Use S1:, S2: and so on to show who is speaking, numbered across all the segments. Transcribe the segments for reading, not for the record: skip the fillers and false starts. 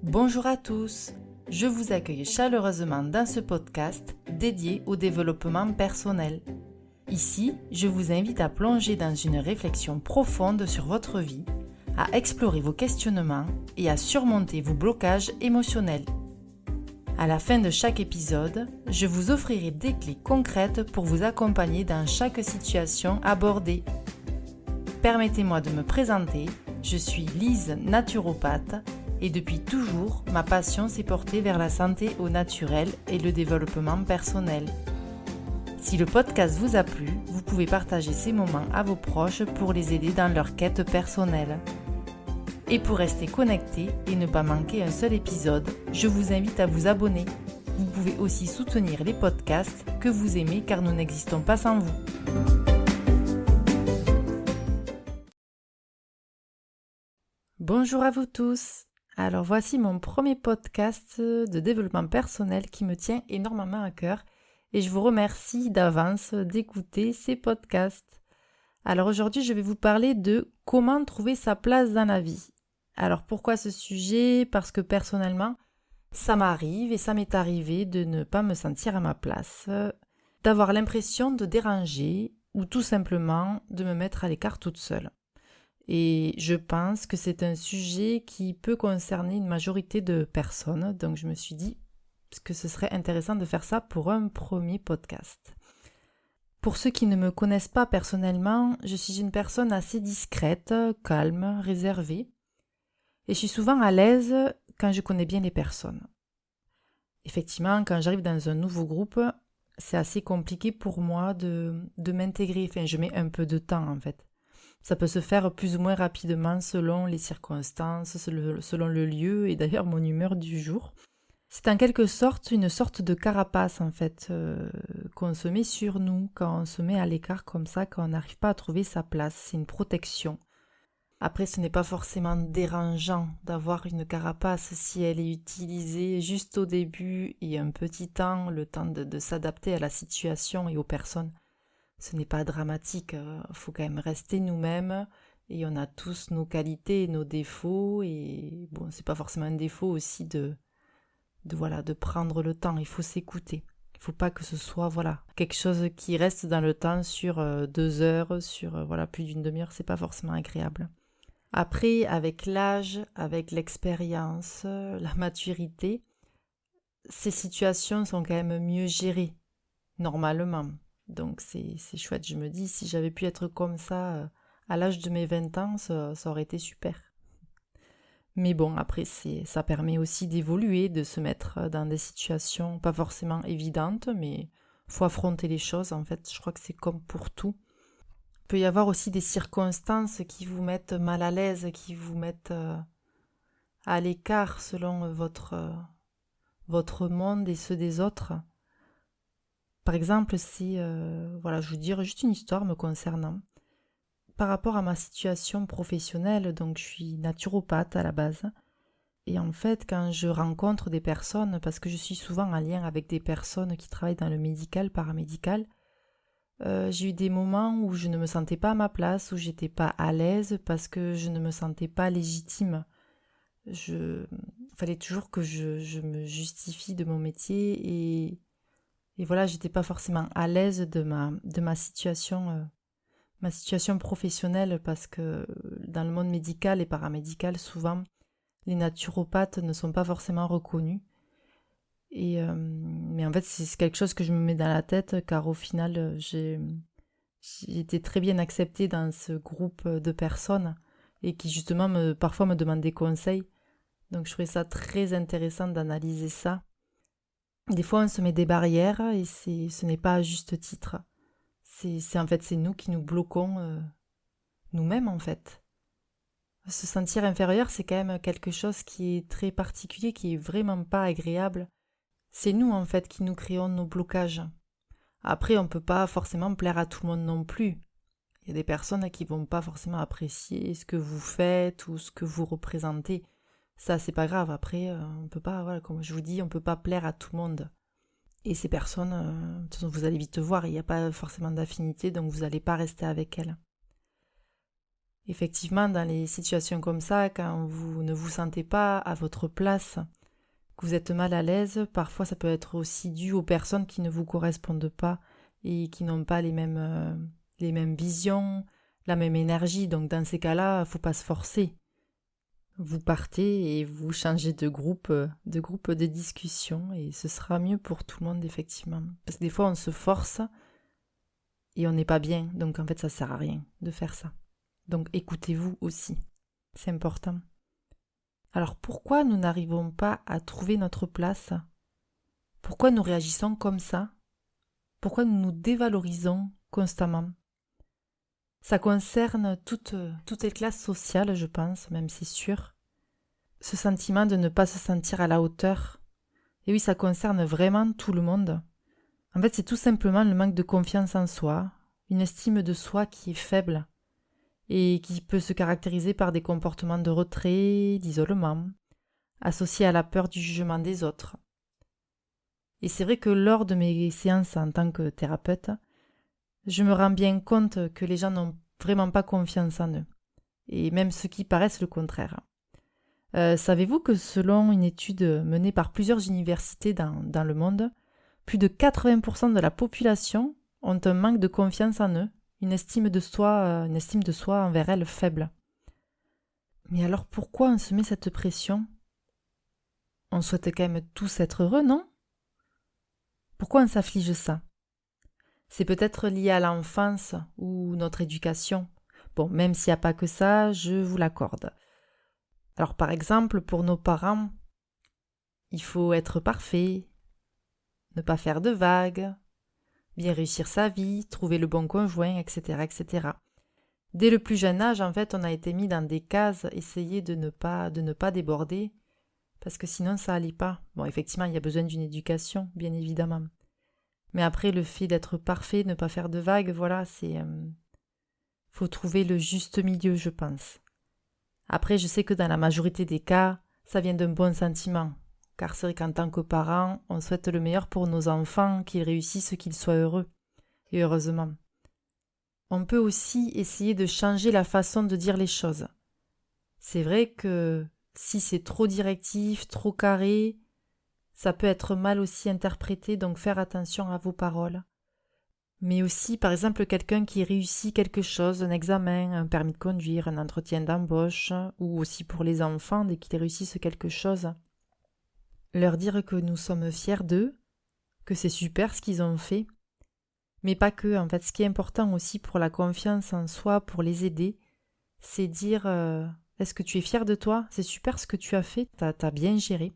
S1: Bonjour à tous, je vous accueille chaleureusement dans ce podcast dédié au développement personnel. Ici, je vous invite à plonger dans une réflexion profonde sur votre vie, à explorer vos questionnements et à surmonter vos blocages émotionnels. À la fin de chaque épisode, je vous offrirai des clés concrètes pour vous accompagner dans chaque situation abordée. Permettez-moi de me présenter, je suis Lise, naturopathe, et depuis toujours, ma passion s'est portée vers la santé au naturel et le développement personnel. Si le podcast vous a plu, vous pouvez partager ces moments à vos proches pour les aider dans leur quête personnelle. Et pour rester connecté et ne pas manquer un seul épisode, je vous invite à vous abonner. Vous pouvez aussi soutenir les podcasts que vous aimez car nous n'existons pas sans vous. Bonjour à vous tous. Alors voici mon premier podcast de développement personnel qui me tient énormément à cœur et je vous remercie d'avance d'écouter ces podcasts. Alors aujourd'hui je vais vous parler de comment trouver sa place dans la vie. Alors pourquoi ce sujet ? Parce que personnellement ça m'arrive et ça m'est arrivé de ne pas me sentir à ma place, d'avoir l'impression de déranger ou tout simplement de me mettre à l'écart toute seule. Et je pense que c'est un sujet qui peut concerner une majorité de personnes, donc je me suis dit que ce serait intéressant de faire ça pour un premier podcast. Pour ceux qui ne me connaissent pas personnellement, je suis une personne assez discrète, calme, réservée, et je suis souvent à l'aise quand je connais bien les personnes. Effectivement, quand j'arrive dans un nouveau groupe, c'est assez compliqué pour moi de m'intégrer, enfin je mets un peu de temps en fait. Ça peut se faire plus ou moins rapidement selon les circonstances, selon le lieu et d'ailleurs mon humeur du jour. C'est en quelque sorte une sorte de carapace en fait qu'on se met sur nous quand on se met à l'écart comme ça, quand on n'arrive pas à trouver sa place. C'est une protection. Après, ce n'est pas forcément dérangeant d'avoir une carapace si elle est utilisée juste au début et un petit temps, le temps de s'adapter à la situation et aux personnes. Ce n'est pas dramatique, faut quand même rester nous-mêmes et on a tous nos qualités et nos défauts et bon, c'est pas forcément un défaut aussi de prendre le temps, il faut s'écouter. Il faut pas que ce soit quelque chose qui reste dans le temps sur 2 heures, sur plus d'une demi-heure, c'est pas forcément agréable. Après, avec l'âge, avec l'expérience, la maturité, ces situations sont quand même mieux gérées, normalement. Donc c'est chouette, je me dis, si j'avais pu être comme ça à l'âge de mes 20 ans, ça aurait été super. Mais bon, après, ça permet aussi d'évoluer, de se mettre dans des situations pas forcément évidentes, mais faut affronter les choses, en fait, je crois que c'est comme pour tout. Il peut y avoir aussi des circonstances qui vous mettent mal à l'aise, qui vous mettent à l'écart selon votre monde et ceux des autres. Par exemple, si, je vous dirai juste une histoire me concernant. Par rapport à ma situation professionnelle, donc je suis naturopathe à la base. Et en fait, quand je rencontre des personnes, parce que je suis souvent en lien avec des personnes qui travaillent dans le médical, paramédical, j'ai eu des moments où je ne me sentais pas à ma place, où j'étais pas à l'aise parce que je ne me sentais pas légitime. Fallait toujours que je me justifie de mon métier et j'étais pas forcément à l'aise de ma situation professionnelle parce que dans le monde médical et paramédical, souvent, les naturopathes ne sont pas forcément reconnus. Mais en fait, c'est quelque chose que je me mets dans la tête car au final, j'ai été très bien acceptée dans ce groupe de personnes et qui justement parfois me demandent des conseils. Donc je trouvais ça très intéressant d'analyser ça. Des fois, on se met des barrières et ce n'est pas à juste titre. C'est nous qui nous bloquons nous-mêmes, en fait. Se sentir inférieur, c'est quand même quelque chose qui est très particulier, qui est vraiment pas agréable. C'est nous, en fait, qui nous créons nos blocages. Après, on ne peut pas forcément plaire à tout le monde non plus. Il y a des personnes qui vont pas forcément apprécier ce que vous faites ou ce que vous représentez. Ça, c'est pas grave. Après, on peut pas, comme je vous dis, on peut pas plaire à tout le monde. Et ces personnes, de toute façon, vous allez vite voir, il n'y a pas forcément d'affinité, donc vous n'allez pas rester avec elles. Effectivement, dans les situations comme ça, quand vous ne vous sentez pas à votre place, que vous êtes mal à l'aise, parfois ça peut être aussi dû aux personnes qui ne vous correspondent pas et qui n'ont pas les mêmes visions, la même énergie. Donc dans ces cas-là, il ne faut pas se forcer. Vous partez et vous changez de groupe de discussion et ce sera mieux pour tout le monde effectivement. Parce que des fois on se force et on n'est pas bien, donc en fait ça sert à rien de faire ça. Donc écoutez-vous aussi, c'est important. Alors pourquoi nous n'arrivons pas à trouver notre place? Pourquoi nous réagissons comme ça? Pourquoi nous nous dévalorisons constamment? Ça concerne toutes les classes sociales, je pense, même c'est sûr. Ce sentiment de ne pas se sentir à la hauteur. Et oui, ça concerne vraiment tout le monde. En fait, c'est tout simplement le manque de confiance en soi, une estime de soi qui est faible et qui peut se caractériser par des comportements de retrait, d'isolement, associés à la peur du jugement des autres. Et c'est vrai que lors de mes séances en tant que thérapeute, je me rends bien compte que les gens n'ont vraiment pas confiance en eux, et même ceux qui paraissent le contraire. Savez-vous que selon une étude menée par plusieurs universités dans le monde, plus de 80% de la population ont un manque de confiance en eux, une estime de soi envers elles faible. Mais alors pourquoi on se met cette pression? On souhaite quand même tous être heureux, non? Pourquoi on s'afflige ça? C'est peut-être lié à l'enfance ou notre éducation. Bon, même s'il n'y a pas que ça, je vous l'accorde. Alors par exemple, pour nos parents, il faut être parfait, ne pas faire de vagues, bien réussir sa vie, trouver le bon conjoint, etc., etc. Dès le plus jeune âge, en fait, on a été mis dans des cases, essayer de ne pas déborder, parce que sinon ça n'allait pas. Bon, effectivement, il y a besoin d'une éducation, bien évidemment. Mais après, le fait d'être parfait, ne pas faire de vagues, voilà, faut trouver le juste milieu, je pense. Après, je sais que dans la majorité des cas, ça vient d'un bon sentiment, car c'est vrai qu'en tant que parents, on souhaite le meilleur pour nos enfants, qu'ils réussissent, qu'ils soient heureux, et heureusement. On peut aussi essayer de changer la façon de dire les choses. C'est vrai que si c'est trop directif, trop carré, ça peut être mal aussi interprété, donc faire attention à vos paroles. Mais aussi, par exemple, quelqu'un qui réussit quelque chose, un examen, un permis de conduire, un entretien d'embauche, ou aussi pour les enfants, dès qu'ils réussissent quelque chose, leur dire que nous sommes fiers d'eux, que c'est super ce qu'ils ont fait, mais pas que. En fait, ce qui est important aussi pour la confiance en soi, pour les aider, c'est dire est-ce que tu es fier de toi? C'est super ce que tu as fait, t'as bien géré.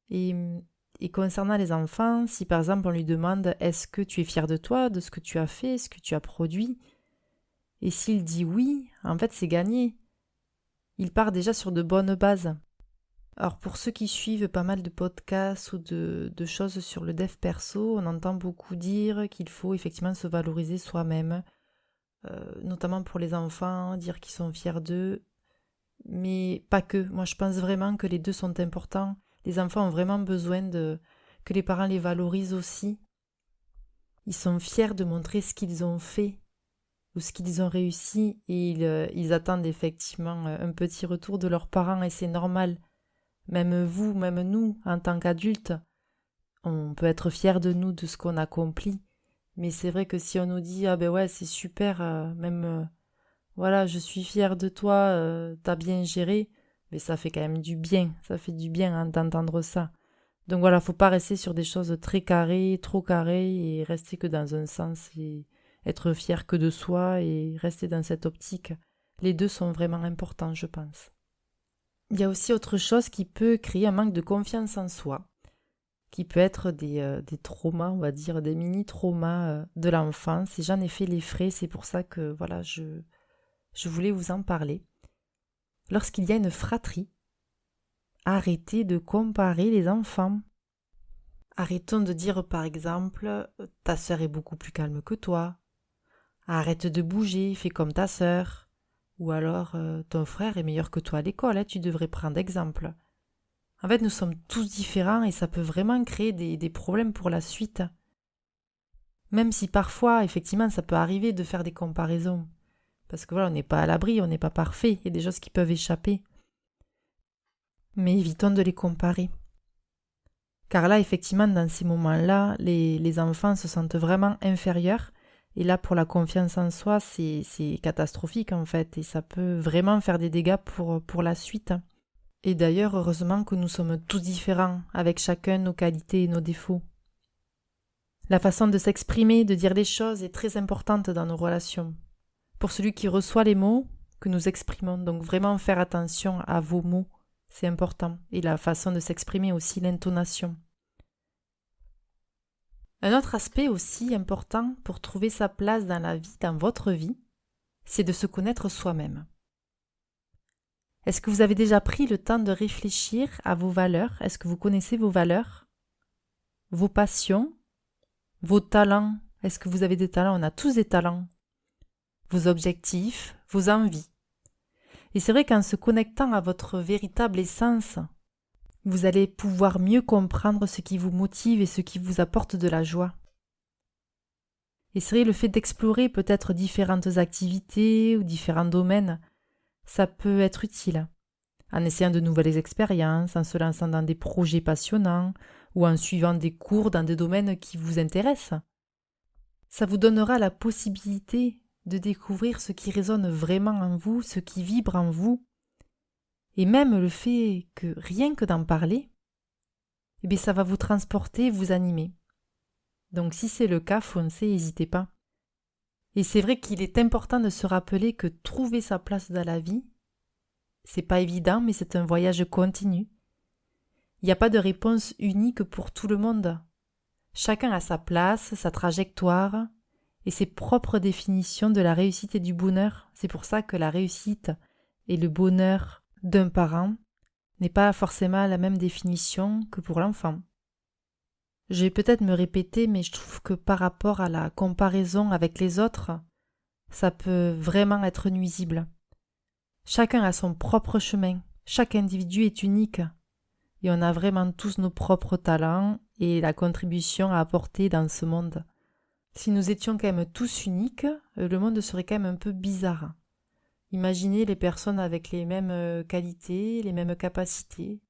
S1: Et concernant les enfants, si par exemple on lui demande est-ce que tu es fier de toi, de ce que tu as fait, ce que tu as produit, et s'il dit oui, en fait c'est gagné. Il part déjà sur de bonnes bases. Alors pour ceux qui suivent pas mal de podcasts ou de choses sur le dev perso, on entend beaucoup dire qu'il faut effectivement se valoriser soi-même, notamment pour les enfants, dire qu'ils sont fiers d'eux, mais pas que. Moi je pense vraiment que les deux sont importants. Les enfants ont vraiment besoin que les parents les valorisent aussi. Ils sont fiers de montrer ce qu'ils ont fait ou ce qu'ils ont réussi et ils attendent effectivement un petit retour de leurs parents et c'est normal. Même vous, même nous, en tant qu'adultes, on peut être fiers de nous, de ce qu'on accomplit. Mais c'est vrai que si on nous dit « Ah ben ouais, c'est super, voilà, je suis fière de toi, t'as bien géré », mais ça fait quand même du bien, ça fait du bien hein, d'entendre ça. Donc voilà, faut pas rester sur des choses très carrées, trop carrées et rester que dans un sens et être fier que de soi et rester dans cette optique. Les deux sont vraiment importants, je pense. Il y a aussi autre chose qui peut créer un manque de confiance en soi, qui peut être des traumas, on va dire, des mini-traumas de l'enfance. Et j'en ai fait les frais, c'est pour ça que voilà, je voulais vous en parler. Lorsqu'il y a une fratrie, arrêtez de comparer les enfants. Arrêtons de dire par exemple « ta sœur est beaucoup plus calme que toi », arrête de bouger, fais comme ta sœur, ou alors ton frère est meilleur que toi à l'école, hein, tu devrais prendre exemple. En fait, nous sommes tous différents et ça peut vraiment créer des problèmes pour la suite. Même si parfois, effectivement, ça peut arriver de faire des comparaisons. Parce que voilà, on n'est pas à l'abri, on n'est pas parfait, il y a des choses qui peuvent échapper. Mais évitons de les comparer. Car là, effectivement, dans ces moments-là, les enfants se sentent vraiment inférieurs. Et là, pour la confiance en soi, c'est catastrophique en fait. Et ça peut vraiment faire des dégâts pour la suite. Et d'ailleurs, heureusement que nous sommes tous différents, avec chacun nos qualités et nos défauts. La façon de s'exprimer, de dire les choses est très importante dans nos relations. Pour celui qui reçoit les mots que nous exprimons, donc vraiment faire attention à vos mots, c'est important. Et la façon de s'exprimer aussi, l'intonation. Un autre aspect aussi important pour trouver sa place dans la vie, dans votre vie, c'est de se connaître soi-même. Est-ce que vous avez déjà pris le temps de réfléchir à vos valeurs? Est-ce que vous connaissez vos valeurs? Vos passions? Vos talents? Est-ce que vous avez des talents? On a tous des talents. Vos objectifs, vos envies. Et c'est vrai qu'en se connectant à votre véritable essence, vous allez pouvoir mieux comprendre ce qui vous motive et ce qui vous apporte de la joie. Et c'est vrai, le fait d'explorer peut-être différentes activités ou différents domaines, ça peut être utile. En essayant de nouvelles expériences, en se lançant dans des projets passionnants ou en suivant des cours dans des domaines qui vous intéressent. Ça vous donnera la possibilité de découvrir ce qui résonne vraiment en vous, ce qui vibre en vous. Et même le fait que rien que d'en parler, eh bien ça va vous transporter, vous animer. Donc si c'est le cas, foncez, n'hésitez pas. Et c'est vrai qu'il est important de se rappeler que trouver sa place dans la vie, c'est pas évident, mais c'est un voyage continu. Il n'y a pas de réponse unique pour tout le monde. Chacun a sa place, sa trajectoire et ses propres définitions de la réussite et du bonheur. C'est pour ça que la réussite et le bonheur d'un parent n'est pas forcément la même définition que pour l'enfant. Je vais peut-être me répéter, mais je trouve que par rapport à la comparaison avec les autres, ça peut vraiment être nuisible. Chacun a son propre chemin, chaque individu est unique, et on a vraiment tous nos propres talents et la contribution à apporter dans ce monde. Si nous étions quand même tous uniques, le monde serait quand même un peu bizarre. Imaginez les personnes avec les mêmes qualités, les mêmes capacités.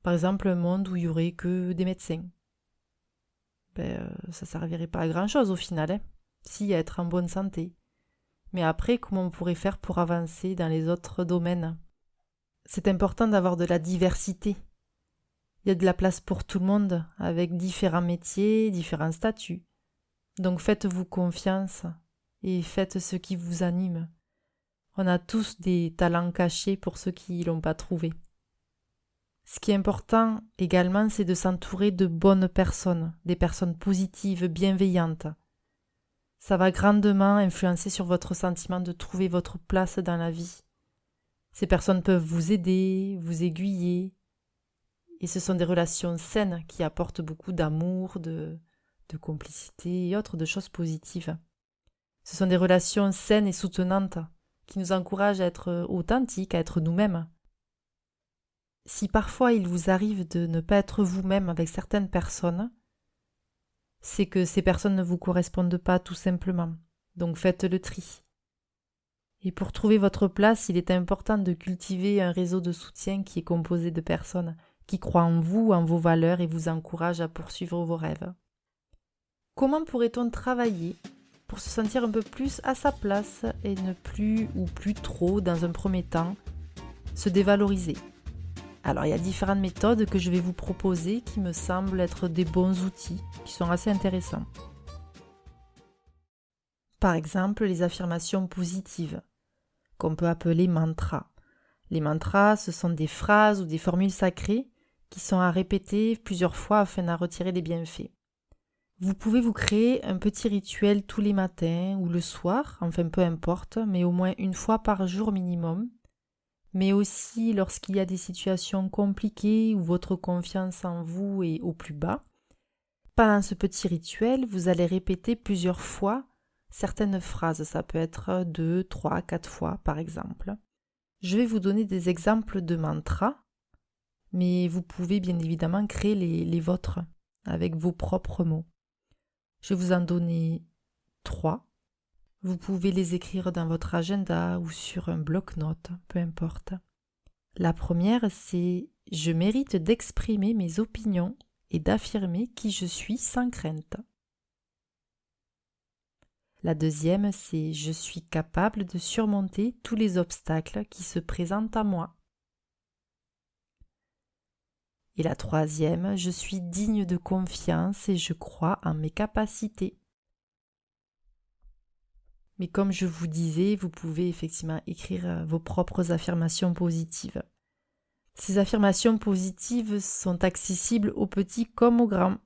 S1: Par exemple, un monde où il n'y aurait que des médecins. Ça ne servirait pas à grand-chose au final, si à être en bonne santé. Mais après, comment on pourrait faire pour avancer dans les autres domaines? C'est important d'avoir de la diversité. Il y a de la place pour tout le monde, avec différents métiers, différents statuts. Donc faites-vous confiance et faites ce qui vous anime. On a tous des talents cachés pour ceux qui ne l'ont pas trouvé. Ce qui est important également, c'est de s'entourer de bonnes personnes, des personnes positives, bienveillantes. Ça va grandement influencer sur votre sentiment de trouver votre place dans la vie. Ces personnes peuvent vous aider, vous aiguiller, et ce sont des relations saines qui apportent beaucoup d'amour, de complicité et autres de choses positives. Ce sont des relations saines et soutenantes qui nous encouragent à être authentiques, à être nous-mêmes. Si parfois il vous arrive de ne pas être vous-même avec certaines personnes, c'est que ces personnes ne vous correspondent pas tout simplement. Donc faites le tri. Et pour trouver votre place, il est important de cultiver un réseau de soutien qui est composé de personnes qui croient en vous, en vos valeurs et vous encouragent à poursuivre vos rêves. Comment pourrait-on travailler pour se sentir un peu plus à sa place et ne plus ou plus trop, dans un premier temps, se dévaloriser? Alors il y a différentes méthodes que je vais vous proposer qui me semblent être des bons outils, qui sont assez intéressants. Par exemple, les affirmations positives, qu'on peut appeler mantras. Les mantras, ce sont des phrases ou des formules sacrées qui sont à répéter plusieurs fois afin d'en retirer des bienfaits. Vous pouvez vous créer un petit rituel tous les matins ou le soir, enfin peu importe, mais au moins une fois par jour minimum. Mais aussi lorsqu'il y a des situations compliquées où votre confiance en vous est au plus bas. Pendant ce petit rituel, vous allez répéter plusieurs fois certaines phrases. Ça peut être 2, 3, 4 fois par exemple. Je vais vous donner des exemples de mantras, mais vous pouvez bien évidemment créer les vôtres avec vos propres mots. Je vais vous en donner 3. Vous pouvez les écrire dans votre agenda ou sur un bloc-notes, peu importe. La première, c'est « Je mérite d'exprimer mes opinions et d'affirmer qui je suis sans crainte ». La deuxième, c'est « Je suis capable de surmonter tous les obstacles qui se présentent à moi ». Et la troisième, « Je suis digne de confiance et je crois en mes capacités ». Mais comme je vous disais, vous pouvez effectivement écrire vos propres affirmations positives. Ces affirmations positives sont accessibles aux petits comme aux grands.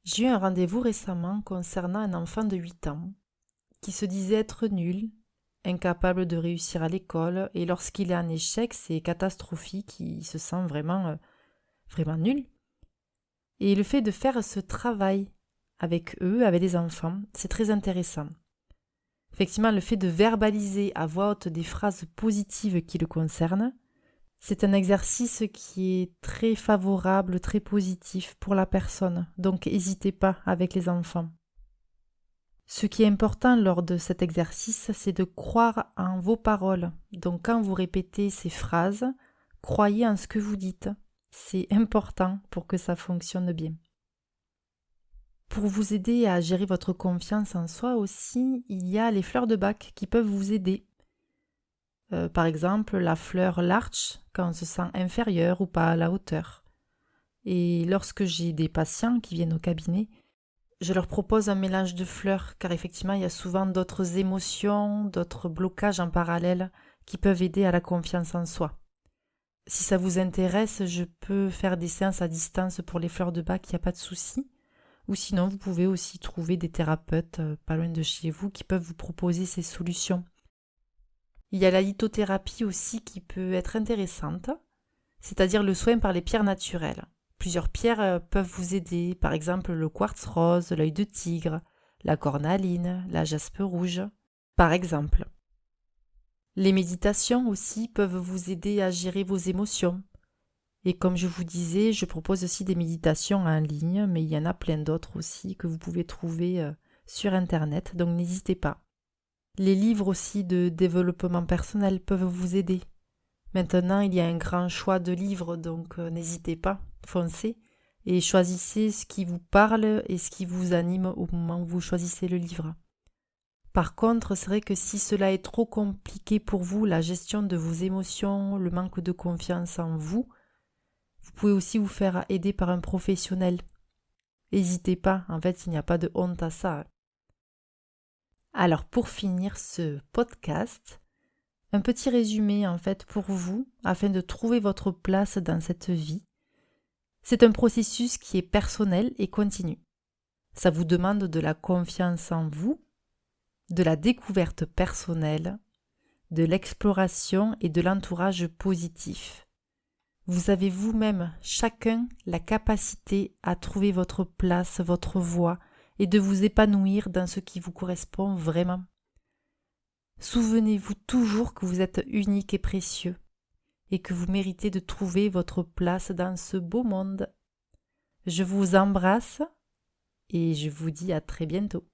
S1: J'ai eu un rendez-vous récemment concernant un enfant de 8 ans qui se disait être nul, incapable de réussir à l'école, et lorsqu'il est en échec, c'est catastrophique, il se sent vraiment nul. Et le fait de faire ce travail avec eux, avec les enfants, c'est très intéressant. Effectivement, le fait de verbaliser à voix haute des phrases positives qui le concernent, c'est un exercice qui est très favorable, très positif pour la personne. Donc, n'hésitez pas avec les enfants. Ce qui est important lors de cet exercice, c'est de croire en vos paroles. Donc, quand vous répétez ces phrases, croyez en ce que vous dites. C'est important pour que ça fonctionne bien. Pour vous aider à gérer votre confiance en soi aussi, il y a les fleurs de bac qui peuvent vous aider. Par exemple, la fleur larch, quand on se sent inférieur ou pas à la hauteur. Et lorsque j'ai des patients qui viennent au cabinet, je leur propose un mélange de fleurs, car effectivement, il y a souvent d'autres émotions, d'autres blocages en parallèle qui peuvent aider à la confiance en soi. Si ça vous intéresse, je peux faire des séances à distance pour les fleurs de bac, il n'y a pas de souci. Ou sinon, vous pouvez aussi trouver des thérapeutes pas loin de chez vous qui peuvent vous proposer ces solutions. Il y a la lithothérapie aussi qui peut être intéressante, c'est-à-dire le soin par les pierres naturelles. Plusieurs pierres peuvent vous aider, par exemple le quartz rose, l'œil de tigre, la cornaline, la jaspe rouge, par exemple. Les méditations aussi peuvent vous aider à gérer vos émotions. Et comme je vous disais, je propose aussi des méditations en ligne, mais il y en a plein d'autres aussi que vous pouvez trouver sur Internet, donc n'hésitez pas. Les livres aussi de développement personnel peuvent vous aider. Maintenant, il y a un grand choix de livres, donc n'hésitez pas, foncez et choisissez ce qui vous parle et ce qui vous anime au moment où vous choisissez le livre. Par contre, c'est vrai que si cela est trop compliqué pour vous, la gestion de vos émotions, le manque de confiance en vous, vous pouvez aussi vous faire aider par un professionnel. N'hésitez pas, en fait, il n'y a pas de honte à ça. Alors, pour finir ce podcast, un petit résumé en fait pour vous, afin de trouver votre place dans cette vie. C'est un processus qui est personnel et continu. Ça vous demande de la confiance en vous, de la découverte personnelle, de l'exploration et de l'entourage positif. Vous avez vous-même, chacun, la capacité à trouver votre place, votre voie et de vous épanouir dans ce qui vous correspond vraiment. Souvenez-vous toujours que vous êtes unique et précieux et que vous méritez de trouver votre place dans ce beau monde. Je vous embrasse et je vous dis à très bientôt.